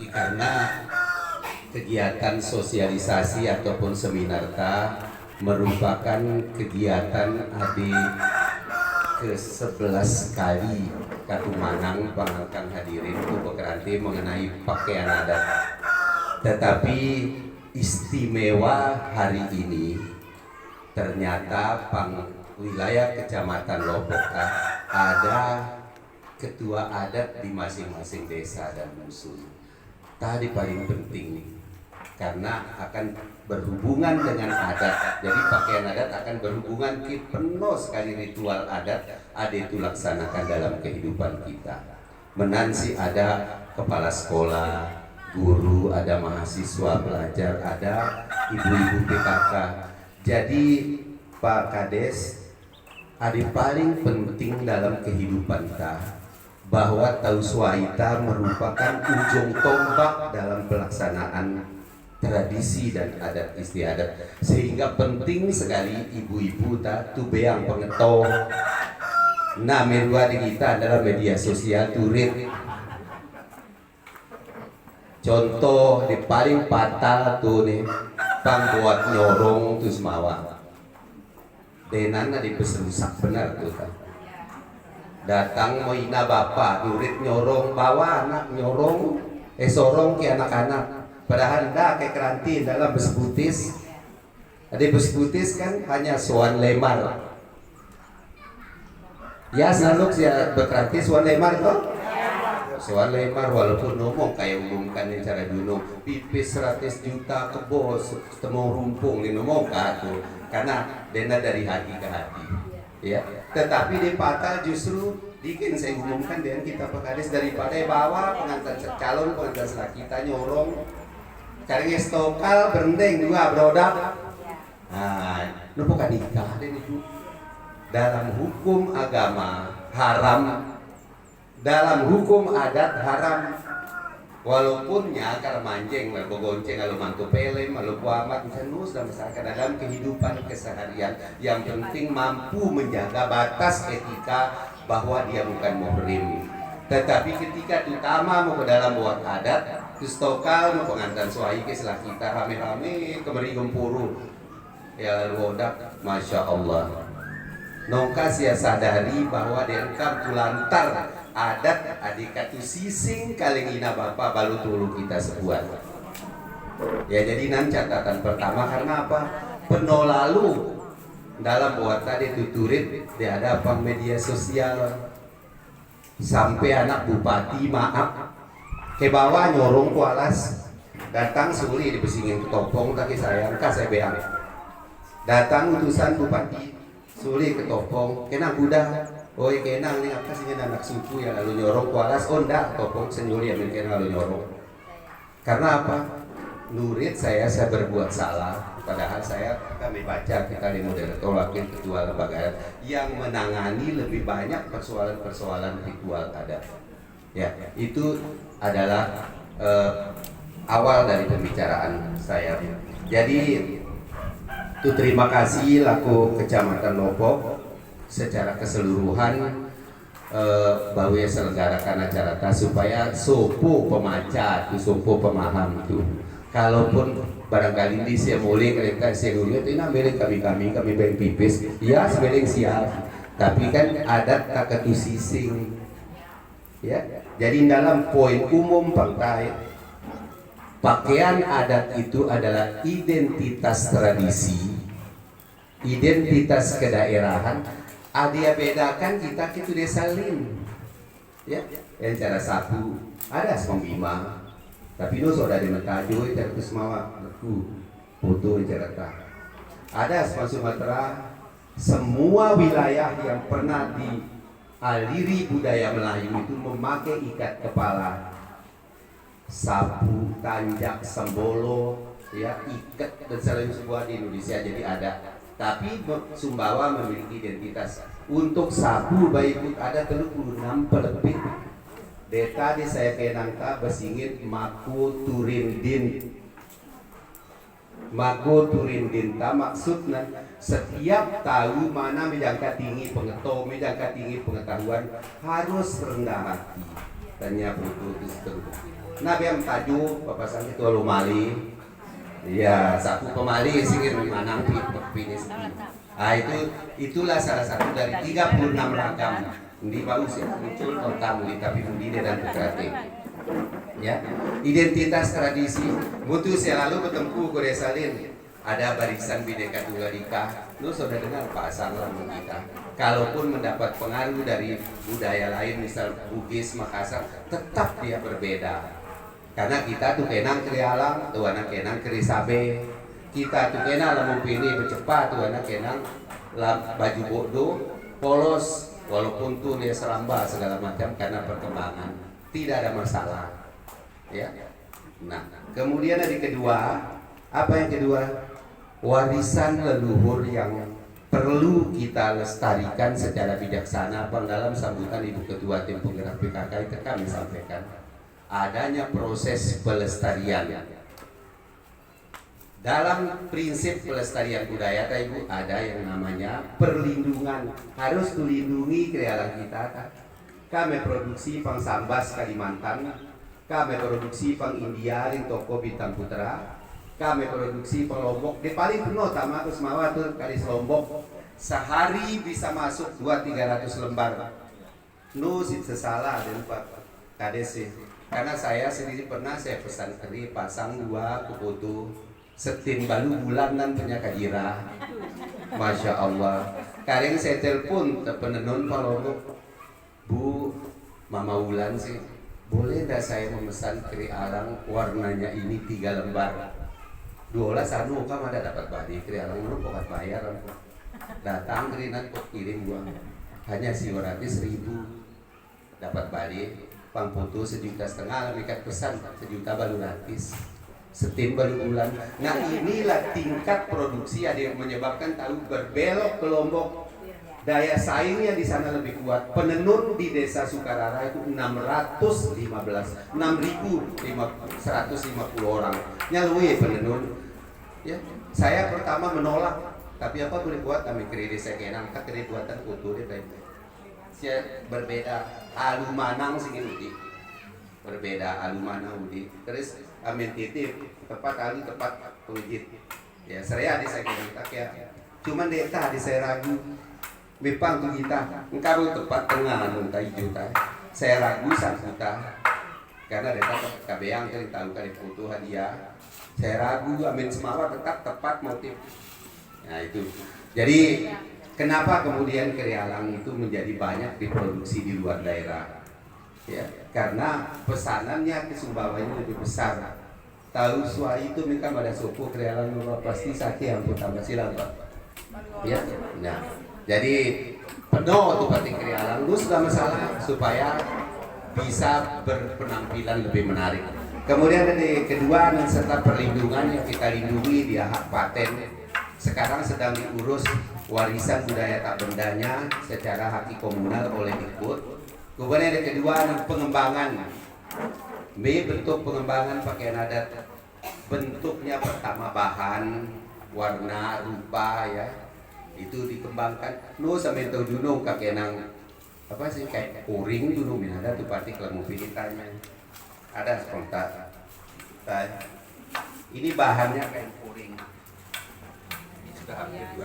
karena kegiatan sosialisasi ataupun seminar merupakan kegiatan adi ke-11 kali Katumanang pangangkang hadirin itu berkeranti mengenai pakaian adat. Tetapi istimewa hari ini ternyata wilayah Kecamatan Lombok ada ketua adat di masing-masing desa dan dusun. Tadi paling penting karena akan berhubungan dengan adat. Jadi pakaian adat akan berhubungan penuh sekali ritual adat ada itu laksanakan dalam kehidupan kita. Menansi ada kepala sekolah, guru, ada mahasiswa belajar, ada ibu-ibu PKK. Jadi Pak Kades, ada paling penting dalam kehidupan kita bahwa Tauswaita merupakan ujung tombak dalam pelaksanaan tradisi dan adat istiadat, sehingga penting sekali ibu-ibu tu beang pengetong. Nah, media di kita adalah media sosial turit. Contoh di paling fatal tuh nih, buat nyorong tuh semawa. Denan di peserusak benar tuh kan. Datang mau ina bapak, turit nyorong bawa anak nyorong, sorong ke anak-anak. Padahal dah kayak keranti dalam besputis. Ada besputis kan hanya soan lemar. Ya selalu saya berkeranti soan lemar toh. Soan lemar walaupun ngomong kayak umumkan yang cara dulu pipis 100 juta ke bos temu rumpung ini ngomong tuh karena dana dari hati ke hati. Ya, tetapi di patah justru bikin saya umumkan dengan kita pekades daripada bawa pengantar calon pengantar setelah kita nyorong cari stokal berendeng juga berodak. Nah, lu bukan nikah deh itu. Dalam hukum agama haram, dalam hukum adat haram. Walaupun nyakar manjeng, lalu gonceng, lalu mantu pelem, lalu kuamat, misalnya dan misalkan dalam kehidupan keseharian, yang penting mampu menjaga batas etika bahwa dia bukan muhrim. Tetapi ketika utama mau ke dalam buat adat, stokal mau pengantin suai ke setelah kita rame-rame kemari gempuru ya rodak, masya Allah. Nongkas ya sadari bahwa derkam tulantar adat adik katu sising kalengina bapak balu tulu kita sebuah. Ya jadi nan catatan pertama karena apa? Penolalu dalam buat tadi tuturit dia ada apa media sosial sampai anak bupati maaf ke bawah nyorong kualas datang suli dibesingin ke topong tapi sayang saya beang datang utusan bupati suli ke topong kena kuda oi kena nih apa sih anak suku yang lalu nyorong kualas oh ndak topong senyuri yang kena lalu nyorong karena apa nurit saya berbuat salah padahal kami baca kita di moderator wakil ketua lembaga yang menangani lebih banyak persoalan-persoalan ritual adat. Ya, itu adalah awal dari pembicaraan saya. Jadi, itu terima kasih laku Kecamatan Lombok secara keseluruhan bahwa selenggarakan acara supaya sopo pemaca, sopo pemaham itu. Kalaupun barangkali ini saya mulai kereta saya dulu itu milik kami beng pipis ya sebenarnya siap tapi kan adat tak ketu sising ya jadi dalam poin umum partai pakaian adat itu adalah identitas tradisi identitas kedaerahan ada bedakan kita itu desa lain ya yang cara sapu ada Bima tapi itu sudah di Mekaju itu semua foto Jakarta ada Sumatera semua wilayah yang pernah dialiri budaya Melayu itu memakai ikat kepala sapu, tanjak, sembolo ya ikat dan selain sebuah di Indonesia jadi ada tapi Sumbawa memiliki identitas untuk sapu baik ada 36 pelepit deta di saya kenangka besingit maku turindin maksudnya setiap tahu mana menjangka tinggi pengetahuan harus rendah hati tanya putus terus Nabi yang tajuk papasan itu lumali. Iya, sapu pemali singir memanang pinis. Ah itulah salah satu dari 36 ragam. Di bagus ya, muncul tentang tapi Budide dan Putrate. Ya, identitas tradisi. Mutu selalu bertemu Korea Salin. Ada barisan Bhinneka Tunggal Ika. Lu sudah dengar pasang lagu kita. Kalaupun mendapat pengaruh dari budaya lain, misal Bugis, Makassar, tetap dia berbeda. Karena kita tuh kenang keri alam, tuh anak kenang keri sabe. Kita tuh kenang lamun pilih bercepat, tuh anak kenang baju bodoh, polos, walaupun tuh dia seramba segala macam karena perkembangan, tidak ada masalah. Ya. Nah, kemudian ada kedua, apa yang kedua? Warisan leluhur yang perlu kita lestarikan secara bijaksana. Dalam sambutan Ibu Ketua Tim Penggerak PKK itu kami sampaikan adanya proses pelestarian. Dalam prinsip pelestarian budaya Ibu ada yang namanya perlindungan. Harus dilindungi krealan kita. Kami produksi pang Sambas Kalimantan, kami produksi pang India di toko Bintang Putra, kami produksi pang Lombok. Di paling penuh sama Kusmawa tuh kali Lombok sehari bisa masuk 200-300 lembar. Nu sesalah dan Pak Kades. Karena saya sendiri pernah saya pesan keri pasang 2 kuputu setin balu bulanan punya kajira. Masya Allah. Kadang saya telepon ke penenun Palombo, Bu, Mama Wulan sih, boleh nggak saya memesan keri alang warnanya ini 3 lembar? 12 anu kamu ada dapat badi keri alang lu kok bayar. Datang kerinan kok kirim gua. Hanya 100.000 dapat badi. Pang foto 1,5 juta, ikat pesan 1 juta baru gratis. Setin baru bulan. Nah inilah tingkat produksi ada yang menyebabkan tahu berbelok ke Lombok. Daya saingnya di sana lebih kuat. Penenun di desa Sukarara itu 650 orang. Nyalui penenun. Ya, saya pertama menolak. Tapi apa boleh buat kami kiri desa kenang, tak kiri buatan kutu deh. Saya berbeda. Alumanang sih Udi. Berbeda Alumanang Udi. Terus amin titip tepat kali tepat pengijit. Ya, saya di saya kenang tak ya. Cuman deta di saya ragu. Bepang tuh kita, engkau tepat tengah nunta juta. Saya ragu 1 juta, karena data kabeang kali tahu kali foto hadiah. Saya ragu, amin semawa tetap tepat motif. Nah itu. Jadi kenapa kemudian keri alang itu menjadi banyak diproduksi di luar daerah? Ya, karena pesanannya ke Sumbawanya lebih besar. Tahu suai itu mereka pada suku keri alang pasti sakit yang tambah silang Pak. Ya, nah. Jadi penuh tuh batik keri alang lu sudah masalah supaya bisa berpenampilan lebih menarik. Kemudian ada kedua serta perlindungan yang kita lindungi dia hak paten. Sekarang sedang diurus warisan budaya tak bendanya secara haki komunal oleh Dikbud. Kemudian ada kedua pengembangan. B bentuk pengembangan pakaian adat. Bentuknya pertama bahan, warna, rupa ya. Itu dikembangkan nu sampai tahu dunung kakenang apa sih kayak kuring dunung ada tuh batik lemu pilitanya ada spontan ini bahannya kain kuring ini sudah hampir 2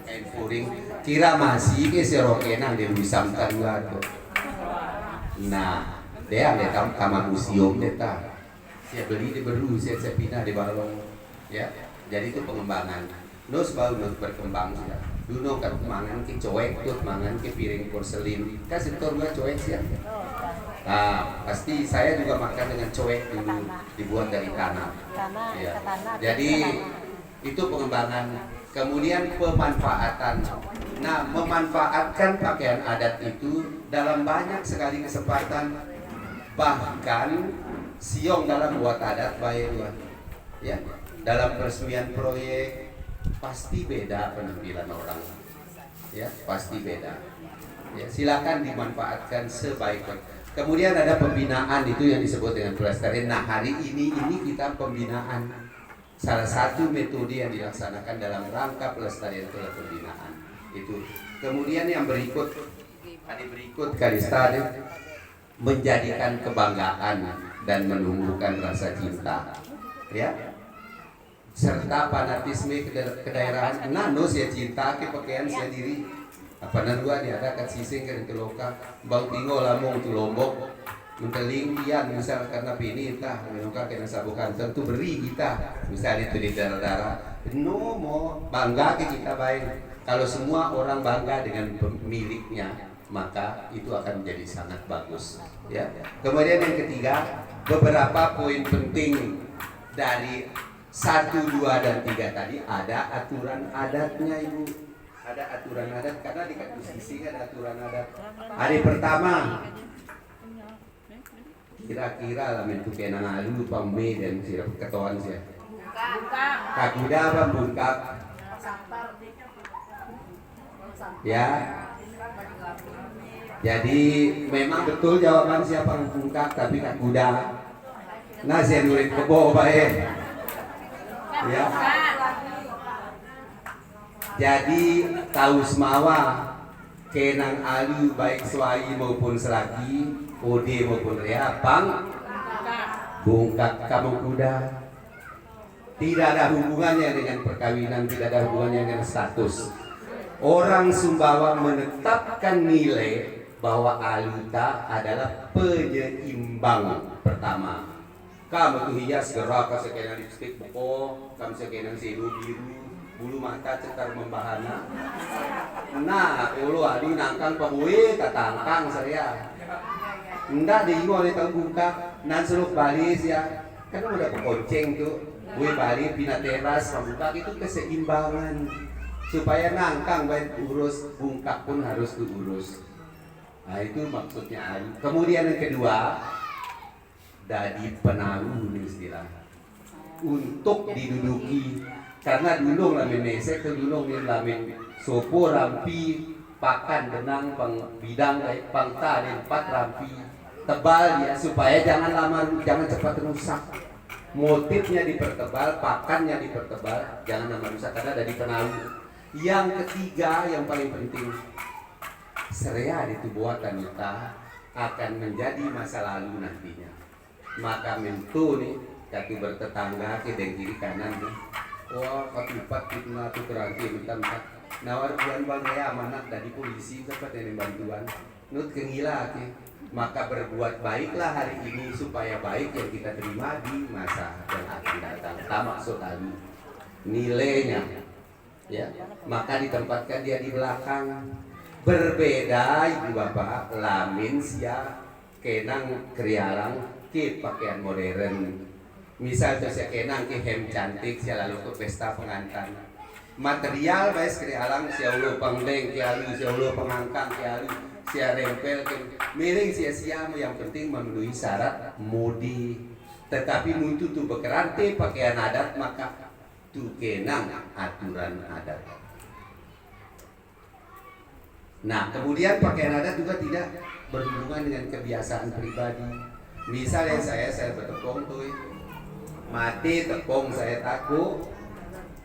kain kuring kira masih ke serokenang di wisamkan gado nah dia ada kamar museum deta saya beli di Beru saya pindah di Balong ya jadi itu pengembangan Nus baru berkembang ya. Dulu kan mangan ke coek tuh mangan ke piring porselin. Kasih sektor gua coek sih. Nah, pasti saya juga makan dengan coek dulu dibuat dari tanah. Ya. Jadi itu pengembangan. Kemudian pemanfaatan. Nah, memanfaatkan pakaian adat itu dalam banyak sekali kesempatan. Bahkan siong dalam buat adat baik ya. Dalam peresmian proyek pasti beda penampilan orang ya pasti beda ya silakan dimanfaatkan sebaik-baik. Kemudian ada pembinaan itu yang disebut dengan pelestarian. Nah hari ini kita pembinaan salah satu metode yang dilaksanakan dalam rangka pelestarian adalah pembinaan itu. Kemudian yang berikut Kalista menjadikan kebanggaan dan menumbuhkan rasa cinta, ya, serta fanatisme kedaerahan. Nano sia cinta ke pakaian sia diri apa nanua dia ada kat sising ke loka bang tingo lamong tu lombok menteling pian misal karena pini tah menuka kena sabukan tentu beri kita misalnya itu di darah-darah no mau bangga ke kita baik. Kalau semua orang bangga dengan pemiliknya maka itu akan menjadi sangat bagus, ya. Kemudian yang ketiga, beberapa poin penting dari 1, 2, dan 3 tadi ada aturan adatnya, Ibu. Ada aturan adat karena di konstitusi ada aturan adat. Hari pertama kira-kira lah mentu kena ngalu pambe dan siap ketuan sih. Kakuda apa bungkak? Ya. Jadi memang betul jawaban siapa yang bungkak tapi kakuda. Nah saya nulis kebo baik. Ya. Jadi tahu semawa kenang alu baik suai maupun selaki, ode maupun rea, pang bungkak kamu kuda. Tidak ada hubungannya dengan perkawinan, tidak ada hubungannya dengan status. Orang Sumbawa menetapkan nilai bahwa aluta adalah penyeimbang pertama. Kamu tuh hias gerak sekian lipstick buko, kamu sekian silu biru, bulu mata cetar membahana. Nah, ulu adi nangkang pabue tatangkang saya. Ndak diingo oleh tahu buka, nan seluk balis ya. Kan udah pekonceng tuh. Gue balik pindah teras pembuka itu keseimbangan supaya nangkang baik urus bungkak pun harus diurus. Nah itu maksudnya. Kemudian yang kedua, dadi penalu istilah untuk diduduki karena dulung lamin nesek ke dulung ni lamin sopo rampi pakan benang pang bidang kayak pangta dan 4 rampi tebal ya supaya jangan lama jangan cepat rusak. Motifnya dipertebal, pakannya dipertebal, jangan lama rusak karena dari penalu. Yang ketiga yang paling penting, serea itu buatan kita akan menjadi masa lalu nantinya. Maka mentu nih kaki bertetangga ke dan kiri kanan nih. Wah, katipat fitnah tuh kerangki minta nawar buan bang ya amanat dari polisi dapat yang bantuan. Nut kengila ke. Maka berbuat baiklah hari ini supaya baik yang kita terima di masa yang akan datang. Tak maksud tadi nilainya, ya. Maka ditempatkan dia di belakang. Berbeda ibu bapak, lamin sia kenang krialang ke pakaian modern. Misal saya kenang ke hem cantik, saya lalu ke pesta pengantin. Material baik krialang, saya ulu pangleng, saya ulu pengangkang, saya rempel ke miring sia-sia yang penting memenuhi syarat mudi. Tetapi mutu tu bekerante pakaian adat maka tu kenang aturan adat. Nah, kemudian pakaian adat juga tidak berhubungan dengan kebiasaan pribadi. Misalnya saya bertepung tuh, mati tepung saya takut,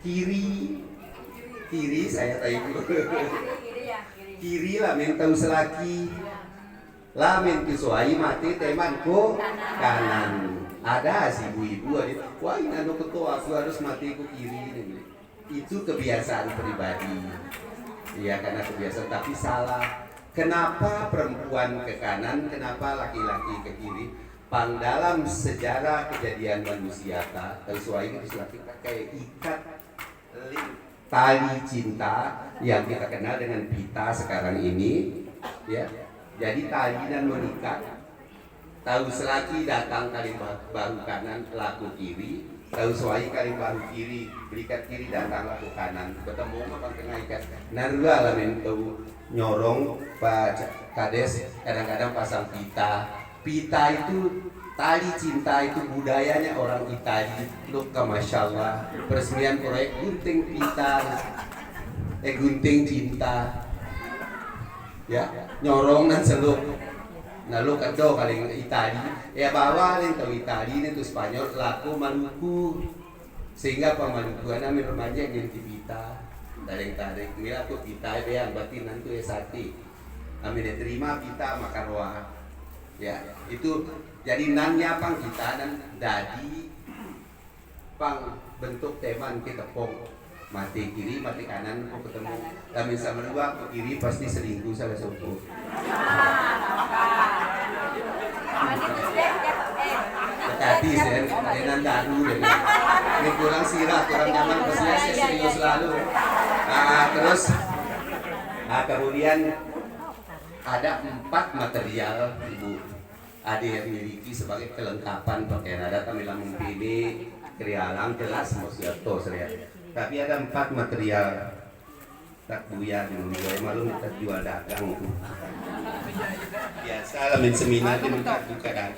kiri saya tahu. Kiri lah men tahu selaki, lah men kesuai mati temanku kanan. Ada si ibu-ibu ada, wah ini anu ketua aku harus mati ku kiri. Itu kebiasaan pribadi. Ya karena kebiasaan tapi salah. Kenapa perempuan ke kanan, kenapa laki-laki ke kiri? Pang dalam sejarah kejadian manusia sesuai itu laki kayak ikat tali cinta yang kita kenal dengan pita sekarang ini, ya. Jadi tali dan menikah. Tahu selaki datang kali baru kanan laku kiri, tahu suai kali baru kiri berikat kiri datang laku kanan. Bertemu apa tengah ikat. Narua lah tahu nyorong pak kades kadang-kadang pasang pita. Pita itu tali cinta itu budayanya orang Itali. Luka masya Allah. Peresmian proyek gunting pita, gunting cinta, ya nyorong dan seluk. Nah lu kado kali Itali, ya bawa yang tahu Itali itu Spanyol laku Maluku, sehingga pemalukuan amin remaja yang pita, tarik mila tuh pita yang batin nanti ya sati, amin diterima pita makan wah. Ya, itu jadi nanya pang kita dan dadi pang bentuk teman kita pong mati kiri mati kanan kok ketemu kami sama dua ke kiri pasti selingkuh salah satu. Tadi saya nandaru ini kurang sirah kurang nyaman pasti saya serius selalu. Nah terus kemudian ada 4 material ibu Ade yang miliki sebagai kelengkapan pakaian adat kami lamun pilih krialang jelas mosiato saya. Tapi ada 4 material tak buya di Indonesia malu minta jual dagang. Biasa lamin seminar dia minta buka dagang.